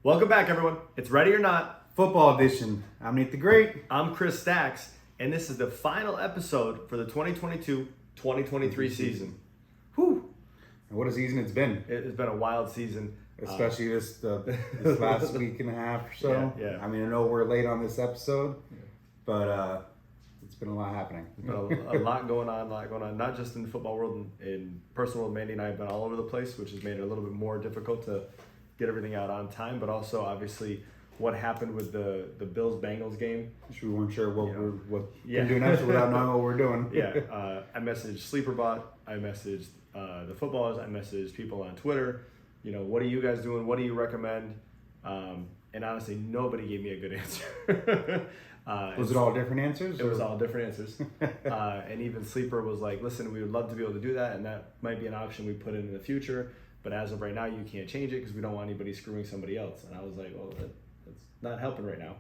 Welcome back, everyone. It's Ready or Not. Football edition. I'm Nate the Great. I'm Chris Stacks, and this is the final episode for the 2022-2023 season. Whew. And what a season it's been. It's been a wild season. Especially this last week and a half or so. Yeah. I mean, I know we're late on this episode, but it's been a lot happening. A lot going on, not just in the football world, in personal world. Mandy and I have been all over the place, which has made it a little bit more difficult to get everything out on time, but also obviously what happened with the Bills-Bengals game. We weren't sure what we're Yeah. doing next without knowing what we're doing. I messaged Sleeperbot, I messaged the footballers, I messaged people on Twitter. You know, what are you guys doing? What do you recommend? And honestly, nobody gave me a good answer. Was it all different answers? It was all different answers. And even Sleeper was like, listen, we would love to be able to do that, and that might be an option we put in the future. But as of right now, you can't change it because we don't want anybody screwing somebody else. And I was like, well, that's not helping right now.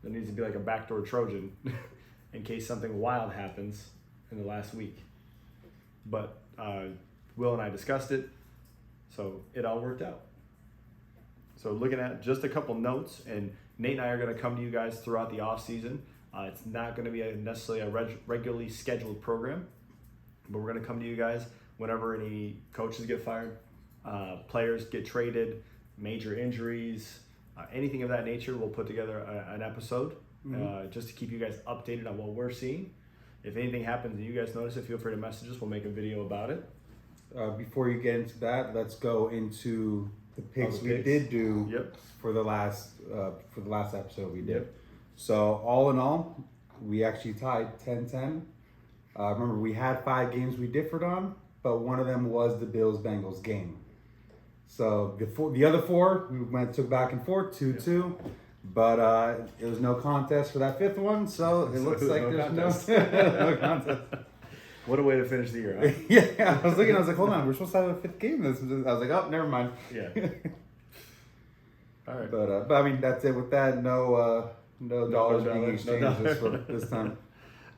There needs to be like a backdoor Trojan in case something wild happens in the last week. But Will and I discussed it, so it all worked out. So looking at just a couple notes, and Nate and I are going to come to you guys throughout the off season. It's not going to be necessarily a regularly scheduled program, but we're going to come to you guys whenever any coaches get fired, players get traded, major injuries, anything of that nature. We'll put together an episode just to keep you guys updated on what we're seeing. If anything happens and you guys notice it, feel free to message us. We'll make a video about it. Before you get into that, let's go into the picks we did do for the last episode we did. Yep. So all in all, we actually tied 10-10. Remember, we had 5 games we differed on, but one of them was the Bills-Bengals game. So the other 4, we took back and forth, 2-2. But it was no contest for that 5th one, so it looks like there's no contest. What a way to finish the year, huh? Yeah, I was like, hold on, we're supposed to have a 5th game. I was like, oh, never mind. Yeah. All right. But I mean, that's it with that. No dollars being exchanged this time.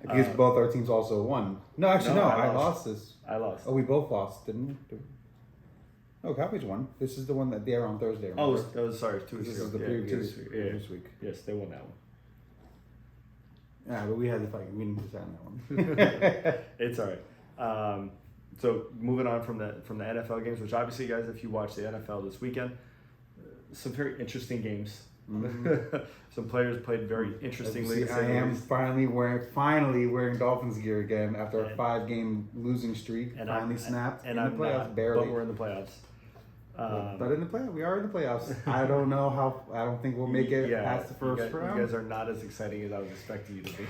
Because both our teams also won. No, actually, I lost this. I lost. Oh, we both lost, didn't we? No, Cowboys won. This is the one that they are on Thursday. Remember? That was 2 weeks ago. This is the previous week. Yes, they won that one. Yeah, but we had the fight. We didn't decide on that one. It's all right. So moving on from the NFL games, which obviously, guys, if you watch the NFL this weekend, some very interesting games. Mm-hmm. Some players played very interestingly. I am finally wearing Dolphins gear again after a 5-game losing streak. And finally snapped. And I'm in the playoffs, barely. But we're in the playoffs. But in the playoffs, we are in the playoffs. I don't know how. I don't think we'll make it past the first round. You guys are not as exciting as I was expecting you to be.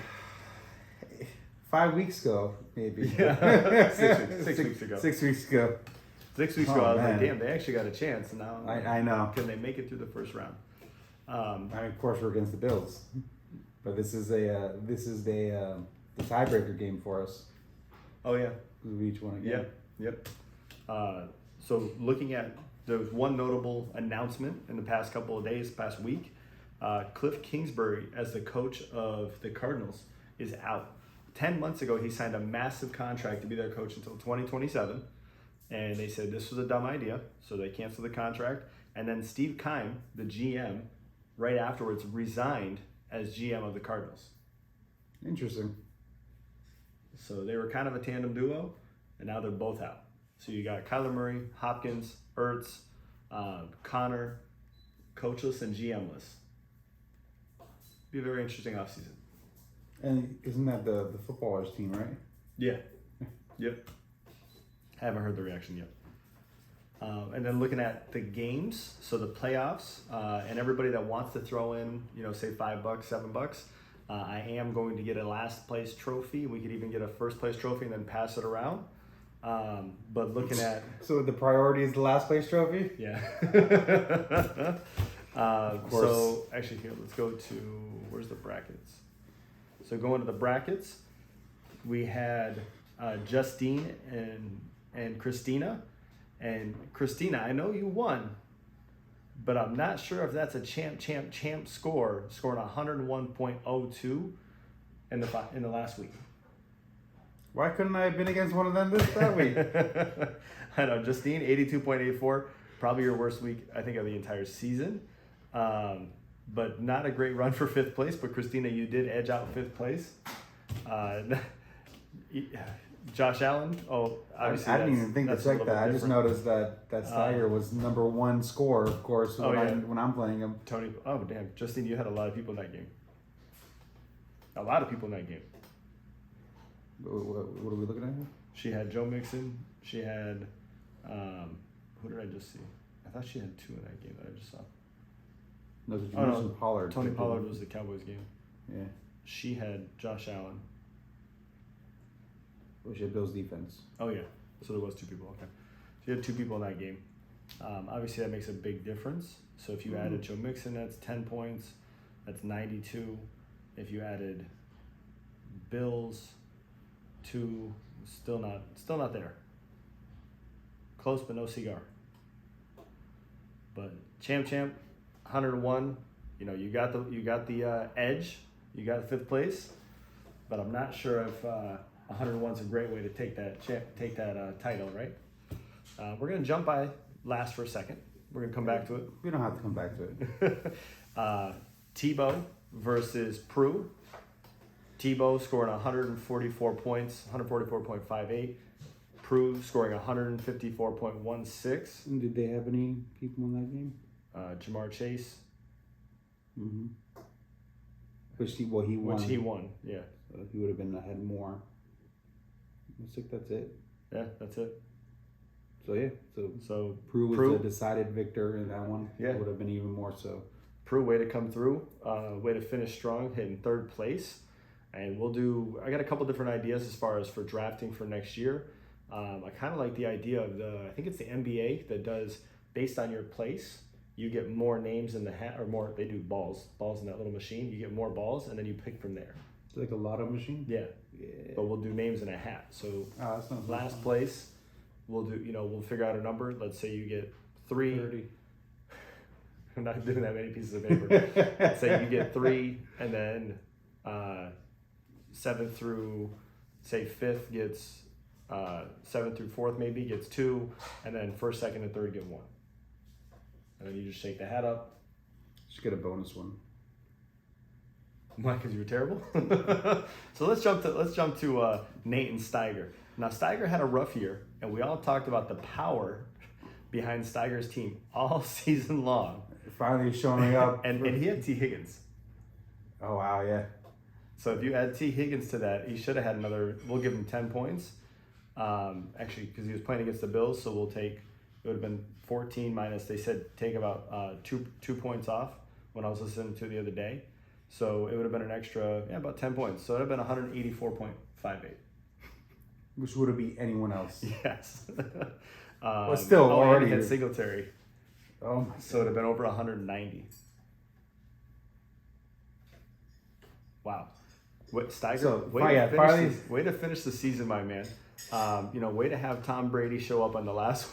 5 weeks ago, maybe. Yeah. 6 weeks ago. 6 weeks ago. 6 weeks ago, I was like, damn, they actually got a chance. Now I know. Can they make it through the first round? Of course, we're against the Bills, but this is the tiebreaker game for us. Oh yeah, we each won again. Yep. So looking at, there was one notable announcement in the past couple of days, past week. Cliff Kingsbury, as the coach of the Cardinals, is out. 10 months ago, he signed a massive contract to be their coach until 2027, and they said this was a dumb idea, so they canceled the contract. And then Steve Keim, the GM, right afterwards resigned as GM of the Cardinals. Interesting. So they were kind of a tandem duo, and now they're both out. So you got Kyler Murray, Hopkins, Ertz, Connor, coachless and GMless. Be a very interesting offseason. And isn't that the footballers team, right? Yeah. Yep. Haven't heard the reaction yet. And then looking at the games, so the playoffs, and everybody that wants to throw in, say $5, $7, I am going to get a last place trophy. We could even get a first place trophy and then pass it around. But looking at... So the priority is the last place trophy? Yeah. Of course. So actually here, let's go to, where's the brackets? So going to the brackets, we had Justine and Christina. And Christina, I know you won, but I'm not sure if that's a champ score, scoring 101.02 in the last week. Why couldn't I have been against one of them that week? I know, Justine, 82.84. Probably your worst week, I think, of the entire season. But not a great run for 5th place. But Christina, you did edge out 5th place. Josh Allen. Oh, obviously I didn't even think to check that. I just noticed that Steiger was number 1 scorer, of course, when I'm playing him. Tony. Oh, damn. Justine, you had a lot of people in that game. A lot of people in that game. What are we looking at here? She had Joe Mixon. She had, who did I just see? I thought she had 2 in that game that I just saw. No, Pollard. Tony Pollard was the Cowboys game. Yeah. She had Josh Allen. Oh, she had Bill's defense. Oh, yeah. So there was 2 people. Okay. She had 2 people in that game. Obviously, that makes a big difference. So if you added Joe Mixon, that's 10 points. That's 92. If you added Bills, 2, still not there. Close, but no cigar. But champ, 101. You know, you got the edge. You got 5th place. But I'm not sure if 101 is a great way to take that title, right? We're gonna jump by last for a second. We're gonna come back to it. We don't have to come back to it. Tebow versus Prue. Tebow scoring 144 points, 144.58. Prue scoring 154.16. Did they have any people in that game? Jamar Chase. Mm-hmm. Which he won. Yeah. So he would have been ahead more. I think that's it. Yeah, that's it. So yeah, so Prue was a decided victor in that one. Yeah, it would have been even more so. Prue, way to come through, way to finish strong, hitting 3rd place, and I got a couple different ideas as far as for drafting for next year. I kind of like the idea of I think it's the NBA that does based on your place. You get more names in the hat, or more. They do balls in that little machine. You get more balls, and then you pick from there. It's like a lotto machine. Yeah. But we'll do names in a hat. So last place, we'll figure out a number. Let's say you get 3. 30. I'm not doing that many pieces of paper. Let's say you get 3, and then 7th through, say 5th gets 7th through 4th maybe gets 2, and then 1st, 2nd, and 3rd get 1. And then you just shake the hat up. Just get a bonus one. Why? Because you were terrible. So let's jump to Nate and Steiger. Now Steiger had a rough year, and we all talked about the power behind Steiger's team all season long. Finally showing up, and he had T. Higgins. Oh wow, yeah. So if you add T. Higgins to that, he should have had another. We'll give him 10 points. Actually, because he was playing against the Bills, so we'll take. It would have been 14 minus. They said take about 2 points off when I was listening to the other day. So it would have been an extra, about 10 points. So it would have been 184.58. Which would have beat anyone else. Yes. But still, already had Singletary. Oh my. So it would have been over 190. Wow. Steiger, So, way to finish the season, my man. Way to have Tom Brady show up on the last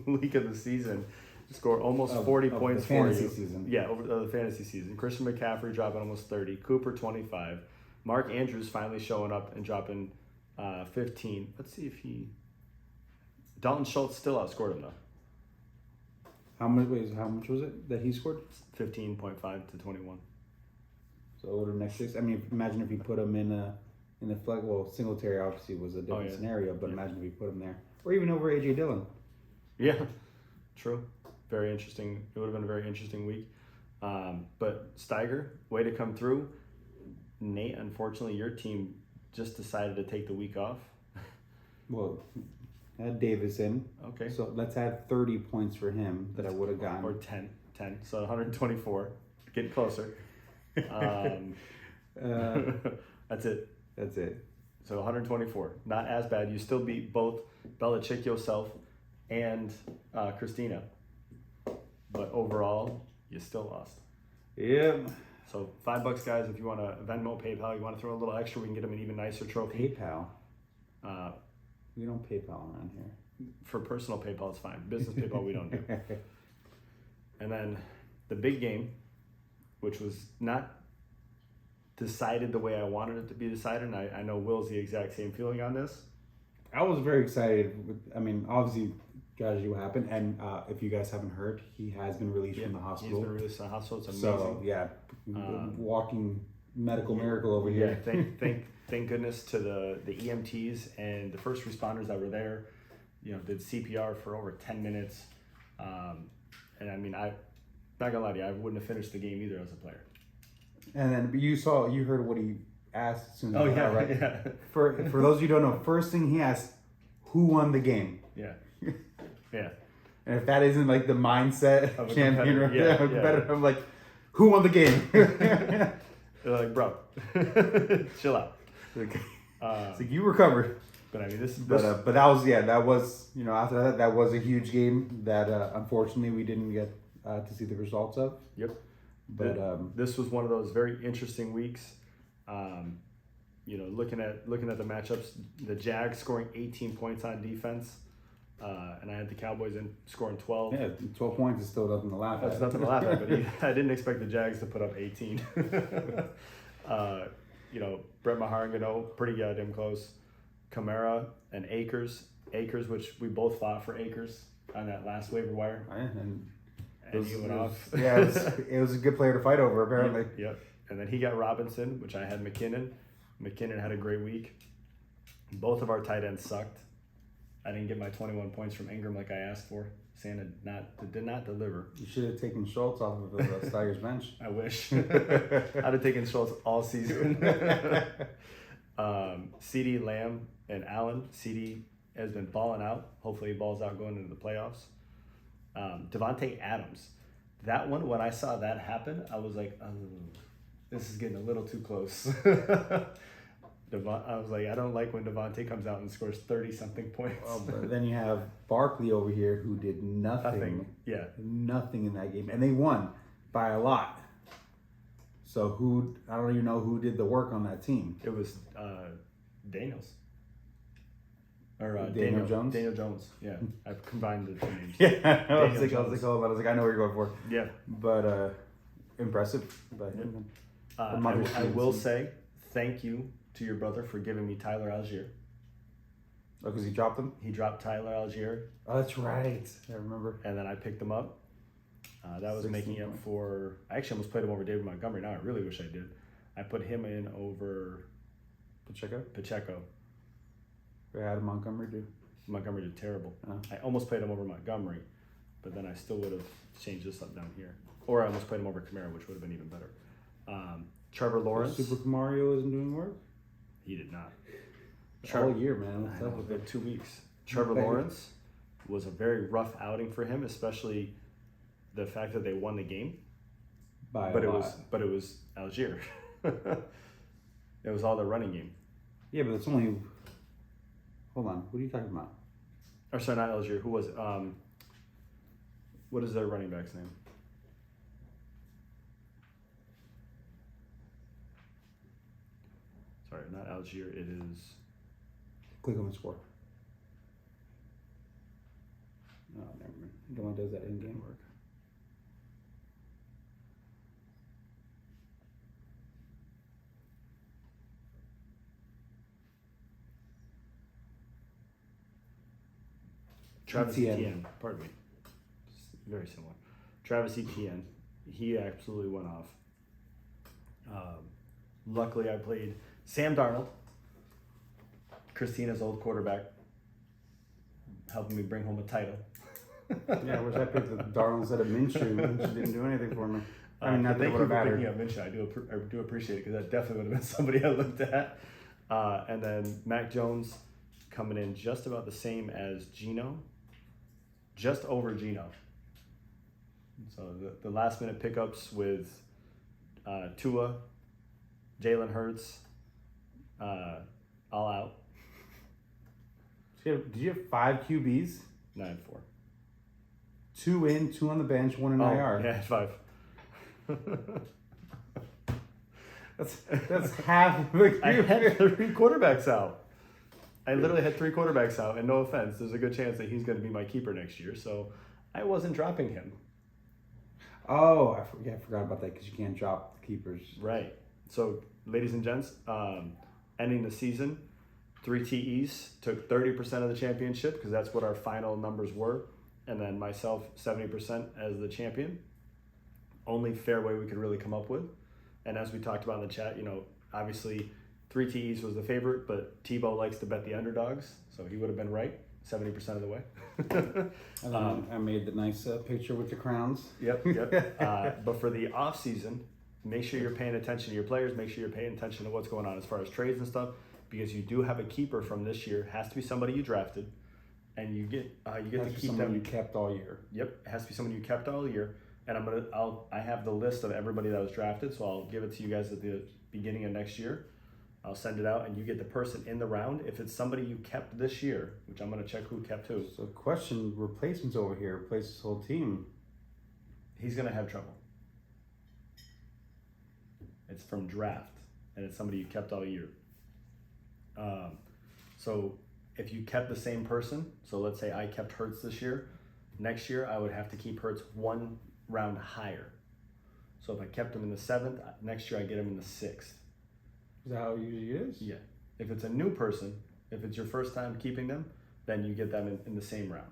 week of the season. Score almost 40 points the for you. fantasy season. Yeah, over the fantasy season. Christian McCaffrey dropping almost 30. Cooper 25. Mark Andrews finally showing up and dropping 15. Let's see if Dalton Schultz still outscored him though. How much was it that he scored? 15.5 to 21. So over the next 6. I mean, imagine if you put him in the flex. Well, Singletary obviously was a different scenario, but imagine if you put him there, or even over AJ Dillon. Yeah, true. Very interesting. It would have been a very interesting week. But Steiger, way to come through. Nate, unfortunately, your team just decided to take the week off. Well, add Davis in. Okay. So let's add 30 points for him that I would have gotten. Or 10. So 124. Getting closer. That's it. That's it. So 124. Not as bad. You still beat both Belichick yourself and Christina. But overall, you still lost. Yep. So $5, guys, if you want to Venmo, PayPal, you want to throw a little extra, we can get them an even nicer trophy. PayPal. We don't PayPal around here. For personal PayPal, it's fine. Business PayPal, we don't do. And then the big game, which was not decided the way I wanted it to be decided, and I know Will's the exact same feeling on this. I was very excited. Obviously, tragedy what happened. And if you guys haven't heard, he has been released from the hospital. He's been released from the hospital. It's amazing. So yeah, walking medical miracle over here. Thank goodness to the EMTs and the first responders that were there. Did CPR for over 10 minutes. And I mean, I'm not gonna lie to you, I wouldn't have finished the game either as a player. And then you heard what he asked as soon as right? Yeah. For those of you who don't know, first thing he asked, who won the game? Yeah. Yeah. And if that isn't like the mindset Of a champion, competitor, I'm like, who won the game? They're like, bro, chill out. It's like you recovered. But I mean, but that was after that was a huge game that unfortunately we didn't get to see the results of. Yep. But this was one of those very interesting weeks. Looking at the matchups, the Jags scoring 18 points on defense, and I had the Cowboys scoring 12. Yeah, 12 points is still nothing to laugh at. That's nothing to laugh at, but I didn't expect the Jags to put up 18. Brett Maharangano, pretty goddamn close. Kamara and Akers, which we both fought for Akers on that last waiver wire. And he went off. Yeah, it was a good player to fight over, apparently. Yep. And then he got Robinson, which I had McKinnon. McKinnon had a great week. Both of our tight ends sucked. I didn't get my 21 points from Ingram like I asked for. Santa did not deliver. You should have taken Schultz off of the Tigers bench. I wish. I'd have taken Schultz all season. CD, Lamb, and Allen. CD has been balling out. Hopefully he balls out going into the playoffs. Devontae Adams. That one, when I saw that happen, I was like, oh, this is getting a little too close. I was like, I don't like when Devontae comes out and scores 30-something points. Oh, but then you have Barkley over here who did nothing. Yeah. Nothing in that game. And they won by a lot. So I don't even know who did the work on that team. It was Daniels. Or Daniel Jones? Daniel Jones, yeah. I've combined the two names. Yeah, I was like, I know what you're going for. Yeah. But impressive by him. I will say thank you to your brother for giving me Tyler Algier. Oh, because he dropped him? He dropped Tyler Algier. Oh, that's right. I remember. And then I picked him up. That was making up for... I actually almost played him over David Montgomery. Now I really wish I did. I put him in over... Pacheco. How did Montgomery do? Montgomery did terrible. Oh. I almost played him over Montgomery, but then I still would have changed this up down here. Or I almost played him over Kamara, which would have been even better. Trevor Lawrence. Super Mario isn't doing work? He did not. All year, man. What's up with it? 2 weeks. Trevor Lawrence was a very rough outing for him, especially the fact that they won the game. But it was Algier. It was all the running game. Yeah, but it's only... Hold on. What are you talking about? Or sorry, not Algier. Who was it? What is their running back's name? Sorry, not Algier. It is... Click on the score. No, never mind. The one does that in-game work. Travis Etienne. Pardon me. Very similar. Travis Etienne. He absolutely went off. Luckily, I played Sam Darnold, Christina's old quarterback, helping me bring home a title. Yeah, I wish I picked the Darnold instead of Minshew. Minshew didn't do anything for me. I mean, not that it would have mattered. Thank you for picking up Minshew. I do appreciate it because that definitely would have been somebody I looked at. And then Mac Jones coming in just about the same as Geno, just over Geno. So the last minute pickups with Tua, Jalen Hurts, all out. Did you have 5 QBs? 9-4. 2 in, 2 on the bench, 1 in IR. Yeah, 5. That's half of the QB. I had 3 quarterbacks out. I literally had 3 quarterbacks out, and no offense, there's a good chance that he's going to be my keeper next year, so I wasn't dropping him. Oh, I forgot about that because you can't drop the keepers. Right. So, ladies and gents, ending the season, 3 TEs took 30% of the championship because that's what our final numbers were. And then myself, 70% as the champion. Only fair way we could really come up with. And as we talked about in the chat, obviously 3 TEs was the favorite, but Tebow likes to bet the underdogs. So he would have been right 70% of the way. And then I made the nice picture with the crowns. Yep. But for the off season, make sure you're paying attention to your players. Make sure you're paying attention to what's going on as far as trades and stuff, because you do have a keeper from this year. It has to be somebody you drafted, and you get to keep someone them. you kept all year. Yep, it has to be someone you kept all year. And I have the list of everybody that was drafted, so I'll give it to you guys at the beginning of next year. I'll send it out, and you get the person in the round. If it's somebody you kept this year, which I'm going to check who kept who. So question, replacements over here, replace this whole team. He's going to have trouble. It's from draft, and it's somebody you kept all year. So if you kept the same person, so let's say I kept Hurts this year, next year I would have to keep Hurts 1 round higher. So if I kept him in the 7th, next year I get him in the 6th. Is that how it usually is? Yeah. If it's a new person, if it's your first time keeping them, then you get them in the same round.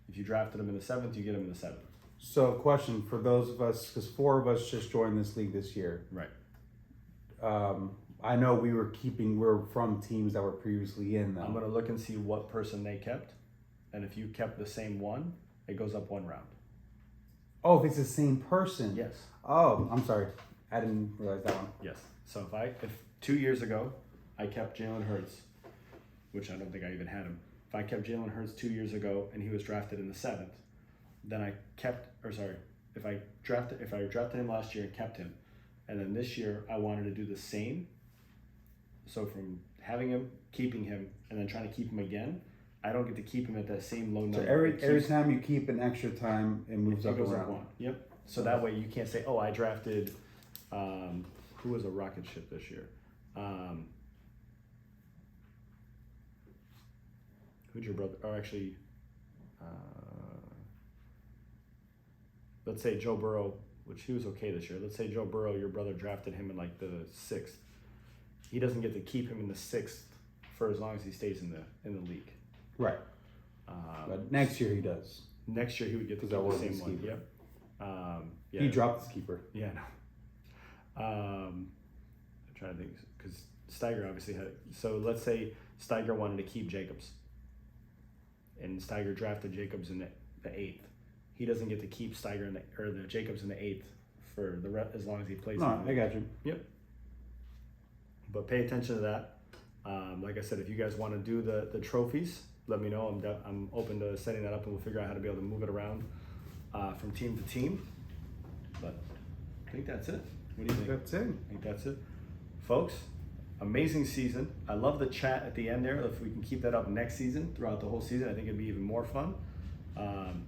If you drafted them in the 7th, you get them in the 7th. So question for those of us, because 4 of us just joined this league this year. Right. I know we're from teams that were previously in them. I'm going to look and see what person they kept. And if you kept the same one, it goes up 1 round. Oh, if it's the same person. Yes. Oh, I'm sorry. I didn't realize that one. Yes. So if 2 years ago I kept Jalen Hurts, which I don't think I even had him. If I kept Jalen Hurts 2 years ago and he was drafted in the 7th, then if I drafted him last year and kept him, and then this year I wanted to do the same. So from having him, keeping him, and then trying to keep him again, I don't get to keep him at that same low number. So every time you keep an extra time, it moves up goes around. up 1. Yep. So that way you can't say, oh, I drafted, who was a rocket ship this year? Who'd your brother, or actually, let's say Joe Burrow, which he was okay this year. Let's say Joe Burrow, your brother drafted him in like the 6th. He doesn't get to keep him in the 6th for as long as he stays in the league. Right. But next year he does. Next year he would get to keep the same one. Yep. Yeah. He dropped his keeper. Yeah. No. I'm trying to think, because Steiger obviously had it. So let's say Steiger wanted to keep Jacobs, and Steiger drafted Jacobs in the 8th. He doesn't get to keep Steiger the Jacobs in the 8th for as long as he plays. No, I got you. Yep. But pay attention to that. Like I said, if you guys want to do the trophies, let me know. I'm open to setting that up, and we'll figure out how to be able to move it around from team to team. But I think that's it. What do you think? That's it. I think that's it. Folks, amazing season. I love the chat at the end there. If we can keep that up next season, throughout the whole season, I think it'd be even more fun. And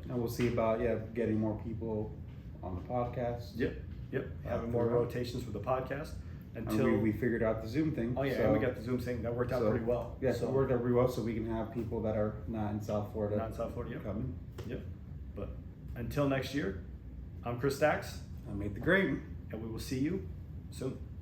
we'll see about getting more people on the podcast. Yep. Having more rotations with the podcast until we figured out the Zoom thing. Oh yeah, and we got the Zoom thing that worked out pretty well. Yeah, so it worked out pretty well, so we can have people that are not in South Florida. Yep. Coming. Yep. But until next year, I'm Chris Stacks. I made the grade. And we will see you soon.